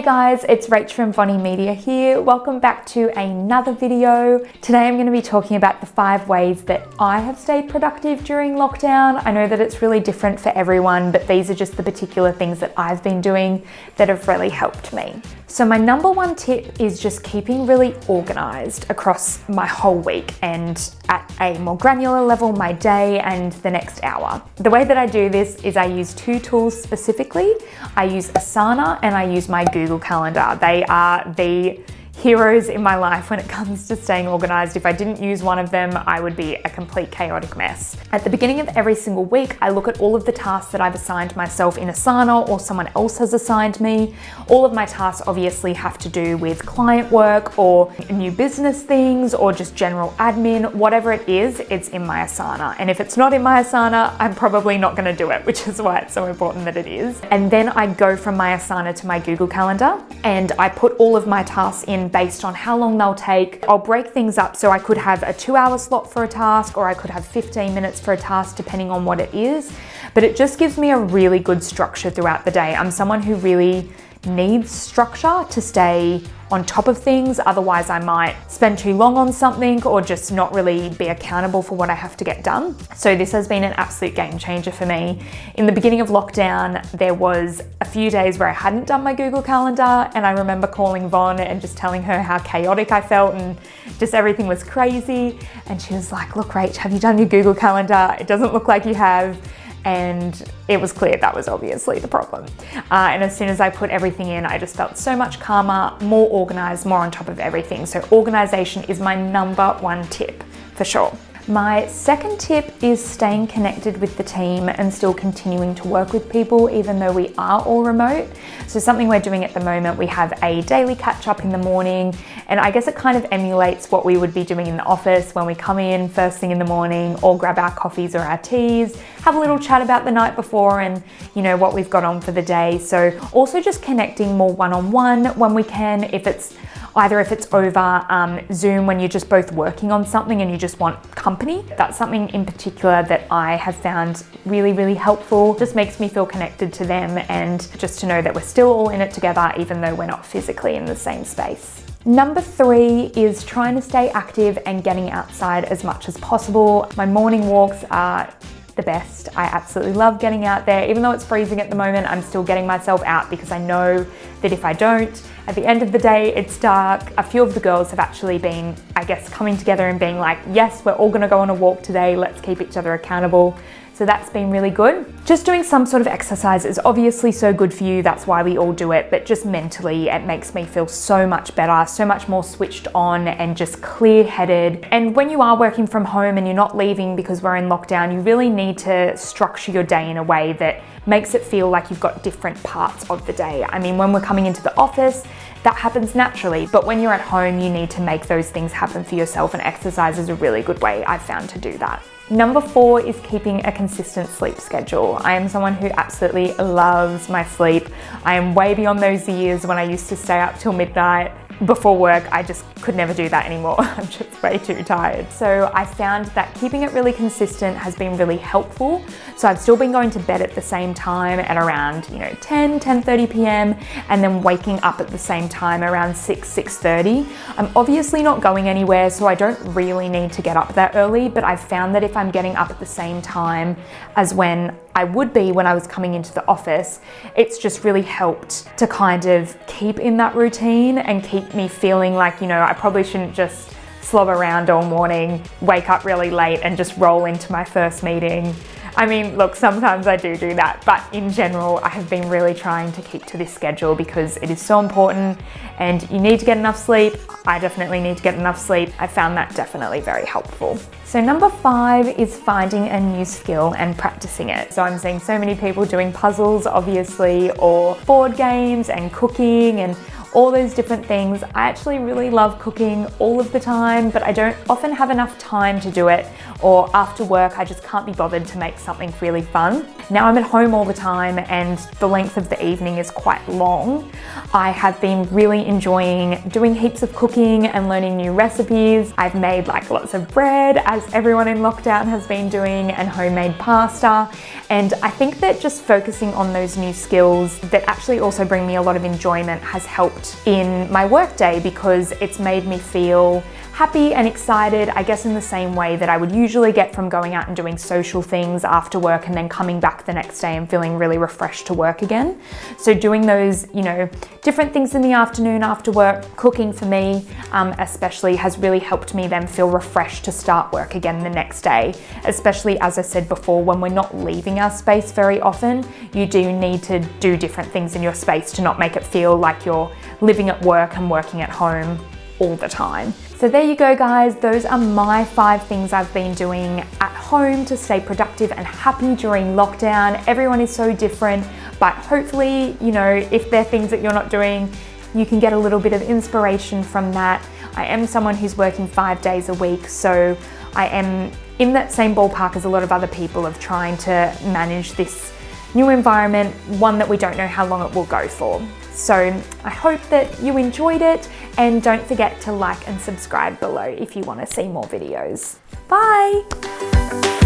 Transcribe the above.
Hey guys, it's Rach from Vonnie Media here. Welcome back to another video. Today I'm going to be talking about the 5 ways that I have stayed productive during lockdown. I know that it's really different for everyone, but these are just the particular things that I've been doing that have really helped me. So my number 1 tip is just keeping really organized across my whole week and at a more granular level, my day and the next hour. The way that I do this is I use 2 tools specifically. I use Asana and I use my Google Calendar. They are the heroes in my life when it comes to staying organized. If I didn't use one of them, I would be a complete chaotic mess. At the beginning of every single week, I look at all of the tasks that I've assigned myself in Asana or someone else has assigned me. All of my tasks obviously have to do with client work or new business things or just general admin. Whatever it is, it's in my Asana. And if it's not in my Asana, I'm probably not going to do it, which is why it's so important that it is. And then I go from my Asana to my Google Calendar and I put all of my tasks in based on how long they'll take. I'll break things up, so I could have a 2-hour slot for a task or I could have 15 minutes for a task depending on what it is, but it just gives me a really good structure throughout the day. I'm someone who really needs structure to stay on top of things, otherwise I might spend too long on something or just not really be accountable for what I have to get done. So this has been an absolute game changer for me. In the beginning of lockdown, there was a few days where I hadn't done my Google Calendar, and I remember calling Von and just telling her how chaotic I felt and just everything was crazy. And she was like, "Look, Rach, have you done your Google Calendar? It doesn't look like you have." And it was clear that was obviously the problem. And as soon as I put everything in, I just felt so much calmer, more organized, more on top of everything. So organization is my number 1 tip for sure. My second tip is staying connected with the team and still continuing to work with people even though we are all remote. So something we're doing at the moment, we have a daily catch up in the morning, and I guess it kind of emulates what we would be doing in the office when we come in first thing in the morning, all grab our coffees or our teas, have a little chat about the night before and what we've got on for the day. So also just connecting more one-on-one when we can, if it's over Zoom when you're just both working on something and you just want company. That's something in particular that I have found really, really helpful. Just makes me feel connected to them and just to know that we're still all in it together even though we're not physically in the same space. Number 3 is trying to stay active and getting outside as much as possible. My morning walks are the best. I absolutely love getting out there. Even though it's freezing at the moment, I'm still getting myself out because I know that if I don't, at the end of the day, it's dark. A few of the girls have actually been, I guess, coming together and being like, yes, we're all gonna go on a walk today. Let's keep each other accountable. So that's been really good. Just doing some sort of exercise is obviously so good for you. That's why we all do it. But just mentally, it makes me feel so much better, so much more switched on and just clear-headed. And when you are working from home and you're not leaving because we're in lockdown, you really need to structure your day in a way that makes it feel like you've got different parts of the day. I mean, when we're coming into the office, that happens naturally, but when you're at home, you need to make those things happen for yourself, and exercise is a really good way I've found to do that. Number 4 is keeping a consistent sleep schedule. I am someone who absolutely loves my sleep. I am way beyond those years when I used to stay up till midnight before work. I just could never do that anymore. I'm just way too tired. So I found that keeping it really consistent has been really helpful. So I've still been going to bed at the same time at around 10:30 p.m. and then waking up at the same time around 6:30. I'm obviously not going anywhere, so I don't really need to get up that early, but I've found that if I'm getting up at the same time as when I would be when I was coming into the office, it's just really helped to kind of keep in that routine and keep me feeling like, I probably shouldn't just slob around all morning, wake up really late and just roll into my first meeting. I mean, look, sometimes I do that, but in general, I have been really trying to keep to this schedule because it is so important and you need to get enough sleep. I definitely need to get enough sleep. I found that definitely very helpful. So number 5 is finding a new skill and practicing it. So I'm seeing so many people doing puzzles, obviously, or board games and cooking and all those different things. I actually really love cooking all of the time, but I don't often have enough time to do it, or after work I just can't be bothered to make something really fun. now I'm at home all the time and the length of the evening is quite long, I have been really enjoying doing heaps of cooking and learning new recipes. I've made like lots of bread, as everyone in lockdown has been doing, and homemade pasta. And I think that just focusing on those new skills that actually also bring me a lot of enjoyment has helped in my workday, because it's made me feel happy and excited, I guess in the same way that I would usually get from going out and doing social things after work and then coming back the next day and feeling really refreshed to work again. So doing those, different things in the afternoon after work, cooking for me especially, has really helped me then feel refreshed to start work again the next day. Especially, as I said before, when we're not leaving our space very often, you do need to do different things in your space to not make it feel like you're living at work and working at home all the time. So there you go, guys. Those are my 5 things I've been doing at home to stay productive and happy during lockdown. Everyone is so different, but hopefully, if there are things that you're not doing, you can get a little bit of inspiration from that. I am someone who's working 5 days a week, so I am in that same ballpark as a lot of other people of trying to manage this new environment, one that we don't know how long it will go for. So I hope that you enjoyed it, and don't forget to like and subscribe below if you want to see more videos. Bye!